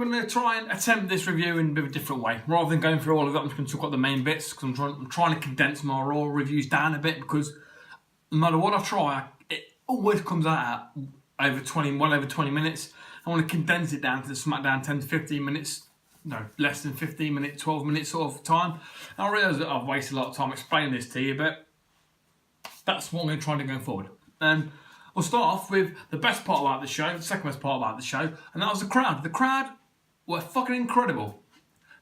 going to try and attempt this review in a bit of a different way. Rather than going through all of it, I'm just going to talk about the main bits, because I'm trying to condense my Raw reviews down a bit, because no matter what I try, it always comes out at well over 20 minutes. I want to condense it down to the SmackDown 10 to 15 minutes, no, less than 15 minutes, 12 minutes sort of time. And I realise that I've wasted a lot of time explaining this to you, but that's what I'm going to try and do going forward. We'll start off with the best part about the show, the second best part about the show, and that was the crowd. The crowd were fucking incredible.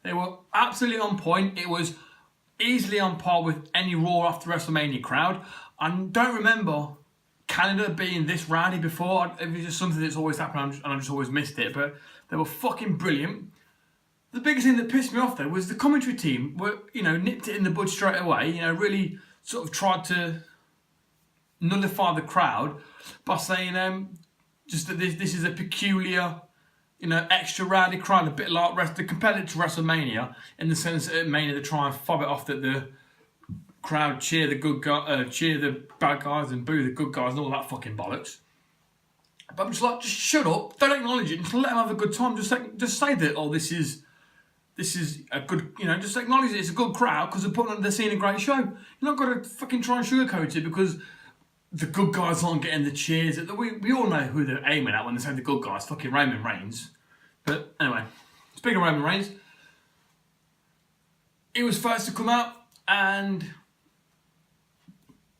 They were absolutely on point. It was easily on par with any Raw after WrestleMania crowd. I don't remember Canada being this rowdy before. It was just something that's always happened and I just always missed it, but they were fucking brilliant. The biggest thing that pissed me off though was the commentary team were, nipped it in the bud straight away, really sort of tried to nullify the crowd by saying just that this is a peculiar, extra rowdy crowd, a bit like they compared it to WrestleMania in the sense that at Mania they try and fob it off that the crowd cheer the bad guys and boo the good guys and all that fucking bollocks. But I'm just like, just shut up, don't acknowledge it, just let them have a good time. Just say that, this is a good, just acknowledge it, it's a good crowd because they're seeing a great show. You're not got to fucking try and sugarcoat it because the good guys aren't getting the cheers. We all know who they're aiming at when they say the good guys, fucking Roman Reigns. But anyway, speaking of Roman Reigns, he was first to come out and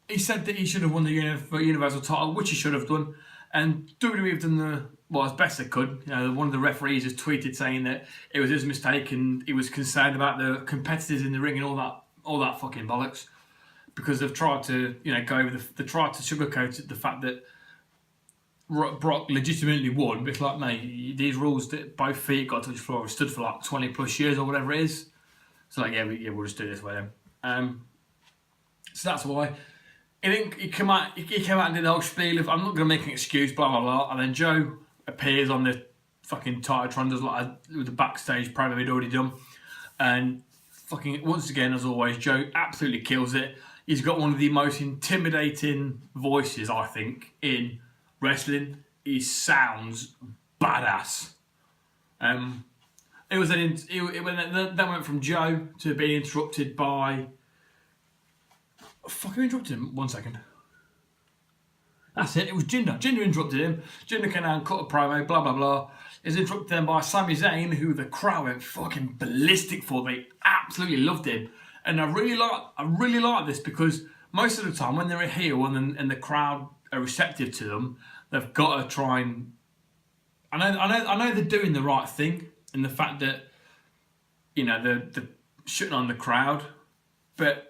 he said that he should have won the Universal title, which he should have done. And WWE have done as best they could. One of the referees has tweeted saying that it was his mistake and he was concerned about the competitors in the ring and all that fucking bollocks. Because they've tried to, go over they tried to sugarcoat the fact that Brock legitimately won. But it's like, no, these rules that both feet got to the floor have stood for like 20 plus years or whatever it is. So like, we'll just do this way then. So that's why. He came out and did the whole spiel of, I'm not going to make an excuse, blah, blah, blah. And then Joe appears on the fucking Titantron, does like with the backstage promo he'd already done. And fucking, once again, as always, Joe absolutely kills it. He's got one of the most intimidating voices, I think, in wrestling. He sounds badass. That went from Joe to being interrupted by... Fucking interrupted him. 1 second. That's it. It was Jinder. Jinder interrupted him. Jinder came out and cut a promo. Blah blah blah. He's interrupted then by Sami Zayn, who the crowd went fucking ballistic for. They absolutely loved him, and I really like this because most of the time when they're a heel and the crowd are receptive to them, they've got to try and. I know they're doing the right thing in the fact that they're shitting on the crowd, but.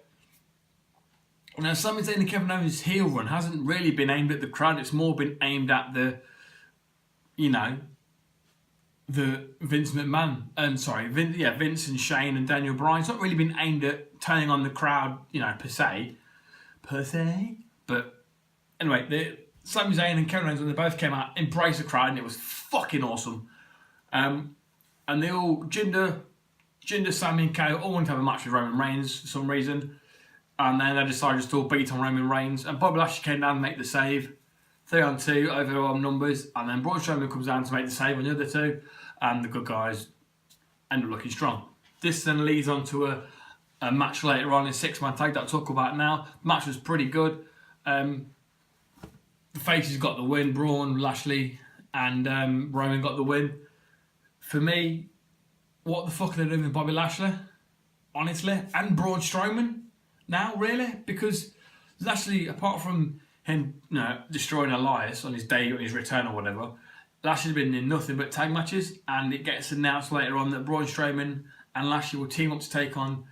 Sami Zayn and Kevin Owens' heel run hasn't really been aimed at the crowd. It's more been aimed at the Vince McMahon. Vince and Shane and Daniel Bryan. It's not really been aimed at turning on the crowd, per se. But anyway, Sami Zayn and Kevin Owens, when they both came out, embraced the crowd, and it was fucking awesome. And they all, Jinder, Sami, and KO all wanted to have a match with Roman Reigns for some reason. And then they decided just to all beat on Roman Reigns. And Bobby Lashley came down to make the save. 3-on-2 overall numbers. And then Braun Strowman comes down to make the save on the other two. And the good guys end up looking strong. This then leads on to a match later on in 6-man tag that I'll talk about now. The match was pretty good. The faces got the win. Braun, Lashley and Roman got the win. For me, what the fuck are they doing with Bobby Lashley? Honestly. And Braun Strowman? Now, really? Because Lashley, apart from him destroying Elias on his return or whatever, Lashley's been in nothing but tag matches, and it gets announced later on that Braun Strowman and Lashley will team up to take on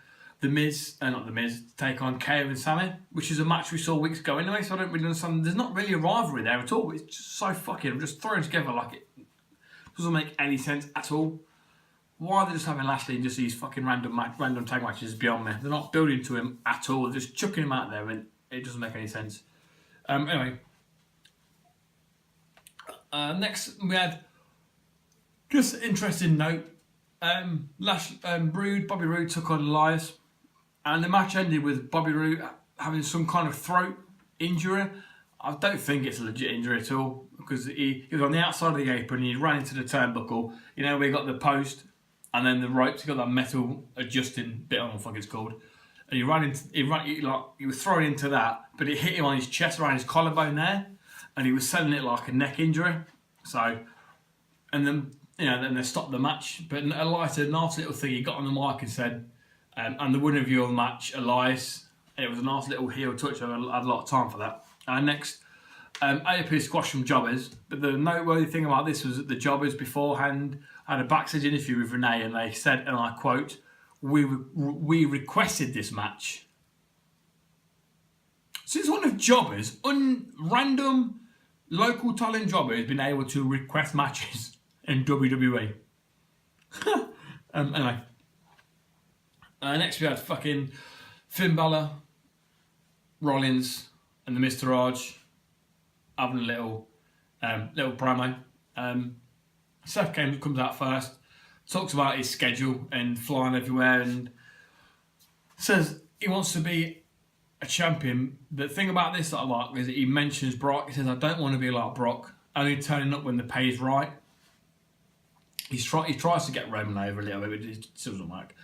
to take on KO and Sami, which is a match we saw weeks ago anyway, so I don't really understand. There's not really a rivalry there at all. It's just so fucking, I'm just throwing together like it doesn't make any sense at all. Why are they just having Lashley in just these fucking random tag matches is beyond me. They're not building to him at all. They're just chucking him out there and it doesn't make any sense. Anyway. Next we had just an interesting note. Bobby Roode took on Elias and the match ended with Bobby Roode having some kind of throat injury. I don't think it's a legit injury at all because he was on the outside of the apron and he ran into the turnbuckle. You know, we got the post and then the ropes. He got that metal adjusting bit. I don't know what the fuck it's called. And he was thrown into that, but it hit him on his chest around his collarbone there, and he was selling it like a neck injury. So, and then then they stopped the match. But a lighter, nasty little thing. He got on the mic and said, "And the winner of your match, Elias." And it was a nice little heel touch. I had a lot of time for that. Next, AOP squashed some jobbers, but the noteworthy thing about this was that the jobbers beforehand had a backstage interview with Renee, and they said, and I quote, "We requested this match." Since one of jobbers, random local talent jobber, has been able to request matches in WWE. Anyway, next we had fucking Finn Balor, Rollins, and the Mr. Raj having a little promo. Seth comes out first, talks about his schedule and flying everywhere, and says he wants to be a champion. The thing about this that I like is that he mentions Brock. He says, "I don't want to be like Brock, only turning up when the pay's right." He tries to get Roman over a little bit, but it still doesn't work.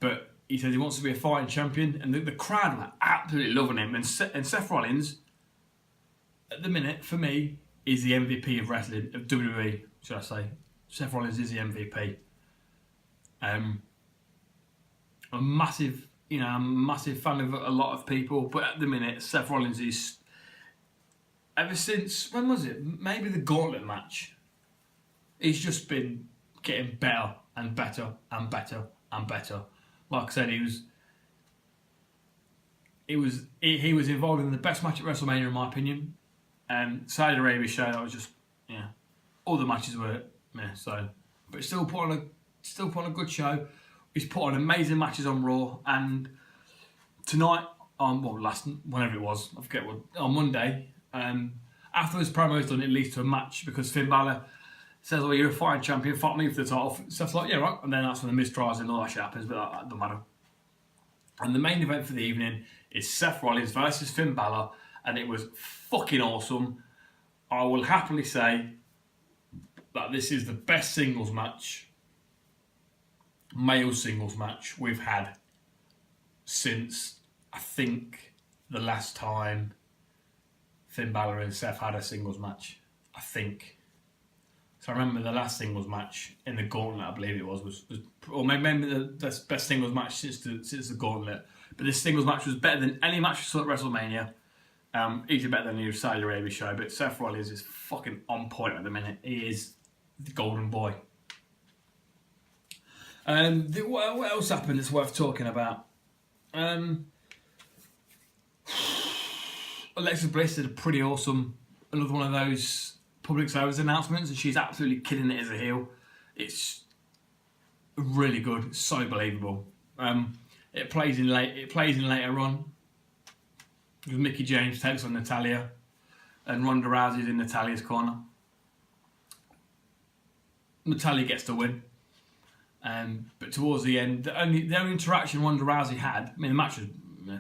But he says he wants to be a fighting champion, and the crowd are absolutely loving him. And Seth Rollins, at the minute, for me, is the MVP of wrestling, of WWE, should I say. Seth Rollins is the MVP. I'm a massive fan of a lot of people, but at the minute, Seth Rollins is, ever since, when was it? Maybe the Gauntlet match. He's just been getting better and better and better and better. Like I said, he was involved in the best match at WrestleMania in my opinion. Saudi Arabia show, that was just all the matches were so, but still put on a good show. He's put on amazing matches on Raw, and tonight whenever it was, I forget what, on Monday, after his promo's done, it leads to a match because Finn Balor says, "Oh, you're a fighting champion, fight me for the title." Seth's like, "Yeah, right." And then that's when the mistrials and all that shit happens, but that doesn't matter. And the main event for the evening is Seth Rollins versus Finn Balor, and it was fucking awesome. I will happily say that this is the best singles match, male singles match we've had since, I think, the last time Finn Balor and Seth had a singles match. I think. So I remember the last singles match in the Gauntlet, I believe it was or maybe the best singles match since the Gauntlet. But this singles match was better than any match we saw at WrestleMania. Easily better than the Saudi Arabia show. But Seth Rollins is fucking on point at the minute. He is the golden boy. What else happened that's worth talking about? Alexa Bliss did a pretty awesome, another one of those public service announcements, and she's absolutely killing it as a heel. It's really good. It's so believable. It plays in later on. Because Mickie James takes on Natalya, and Ronda Rousey's in Natalya's corner. Natalya gets the win. But towards the end, the only interaction Ronda Rousey had, I mean, the match was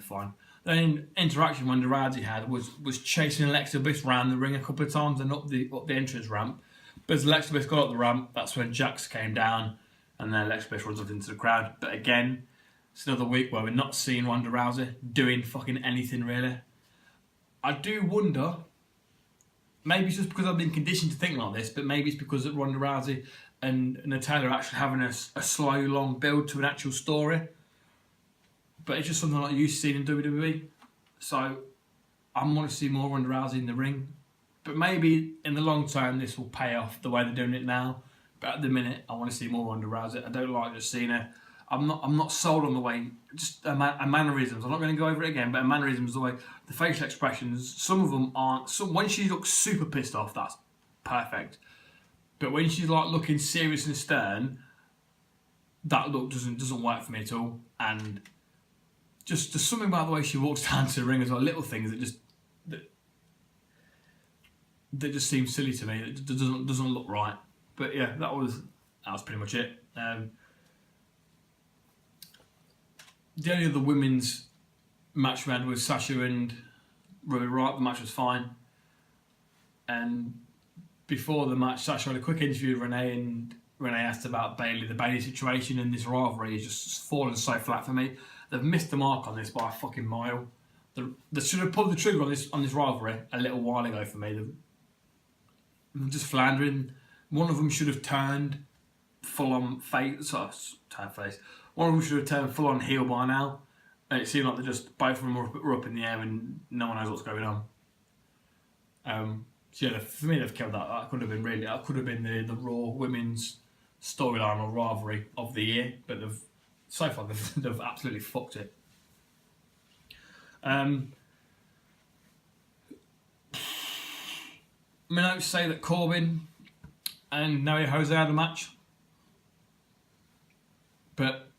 fine. The only interaction Ronda Rousey had was chasing Alexa Bliss around the ring a couple of times and up the entrance ramp. But as Alexa Bliss got up the ramp, that's when Jax came down, and then Alexa Bliss runs up into the crowd. But again, it's another week where we're not seeing Ronda Rousey doing fucking anything really. I do wonder, maybe it's just because I've been conditioned to think like this, but maybe it's because Ronda Rousey and Natalya are actually having a slow, long build to an actual story. But it's just something like you've seen in WWE. So I want to see more Ronda Rousey in the ring. But maybe in the long term this will pay off the way they're doing it now. But at the minute I want to see more Ronda Rousey. I don't like just seeing her. I'm not sold on the way, just her mannerisms. I'm not going to go over it again, but her mannerisms, the way, the facial expressions, some of them aren't. When she looks super pissed off, that's perfect. But when she's like looking serious and stern, that look doesn't work for me at all. And just something about the way she walks down to the ring as well, little things that just seem silly to me. It doesn't look right. But yeah, that was pretty much it. The only other women's match we had was Sasha and really right. The match was fine. And before the match, Sasha had a quick interview with Renee, and Renee asked about Bayley, the Bayley situation, and this rivalry has just fallen so flat for me. They've missed the mark on this by a fucking mile. They should have pulled the trigger on this rivalry a little while ago for me. They're just floundering. One of them should have turned full on face. One of them should have turned full on heel by now. And it seemed like both of them were up in the air and no one knows what's going on. So yeah, for me they've killed that. That could have been the Raw Women's storyline or rivalry of the year, but so far they've absolutely fucked it. My notes say that Corbin and Noe Jose had a match, but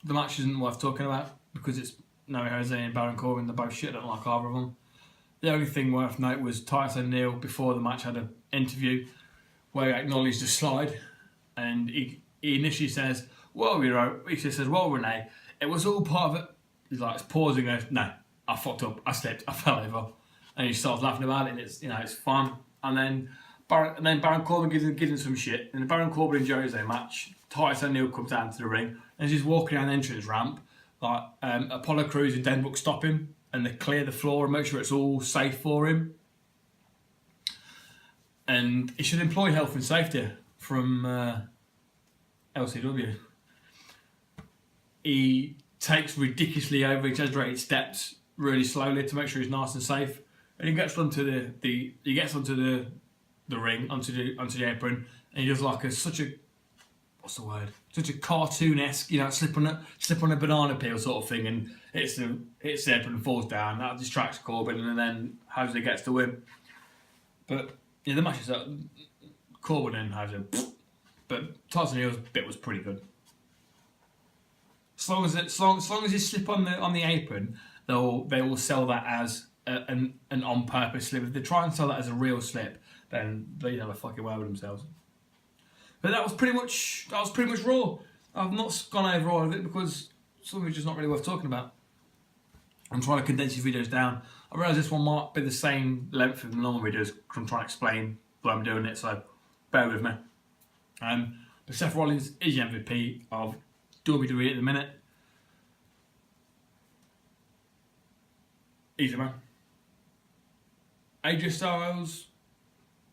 the match isn't worth talking about because it's Noe Jose and Baron Corbin. They're both shit. I don't like either of them. The only thing worth note was Titus O'Neil before the match had an interview where he acknowledged the slide, and he initially says, "Well, Renee, it was all part of it." He's like pausing, goes, "No, I fucked up. I slipped. I fell over," and he starts laughing about it. And it's fun. And then Baron Corbin gives him some shit. In the Baron Corbin and Jose match, Titus O'Neil comes down to the ring and he's walking down the entrance ramp. Like Apollo Crews and Denbrook stop him and they clear the floor and make sure it's all safe for him. And he should employ health and safety from LCW. He takes ridiculously over-exaggerated steps really slowly to make sure he's nice and safe. And he gets onto the ring, onto the apron, and he does like such a cartoon-esque, slip on a banana peel sort of thing, and hits the apron and falls down. That distracts Corbin, and then Jose gets the win. But yeah, the match is Corbin and Jose, but Titus O'Neil's bit was pretty good. As long as you slip on the apron, they will sell that as an on purpose slip. If they try and sell that as a real slip, then they have a fucking way with themselves. But that was pretty much Raw. I've not gone over all of it because some of it's just not really worth talking about. I'm trying to condense these videos down. I realise this one might be the same length of the normal videos because I'm trying to explain why I'm doing it, so bear with me. But Seth Rollins is the MVP of WWE at the minute. Easy man. AJ Styles,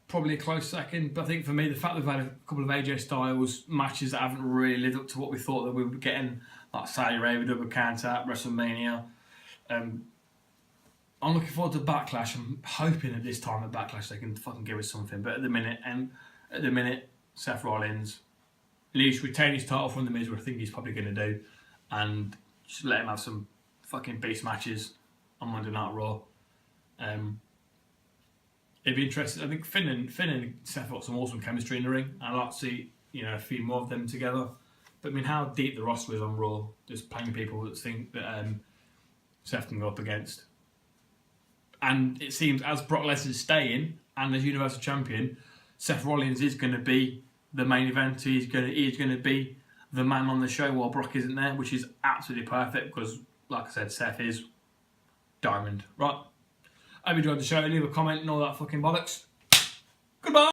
probably a close second, but I think for me, the fact that we've had a couple of AJ Styles matches that haven't really lived up to what we thought that we would be getting, like Saudi Arabia, double counter at WrestleMania. I'm looking forward to Backlash. I'm hoping at this time at Backlash they can fucking give us something. But at the minute, Seth Rollins, at least retain his title from The Miz, which I think he's probably going to do, and just let him have some fucking beast matches on Monday Night Raw. It'd be interesting. I think Finn and Seth got some awesome chemistry in the ring. I'd like to see a few more of them together. But I mean, how deep the roster is on Raw? There's plenty of people that think that Seth can go up against. And it seems as Brock Lesnar's staying and as Universal Champion, Seth Rollins is going to be the main event. He's going to be the man on the show while Brock isn't there, which is absolutely perfect because, like I said, Seth is diamond. Right. I hope you enjoyed the show. Leave a comment and all that fucking bollocks. Goodbye.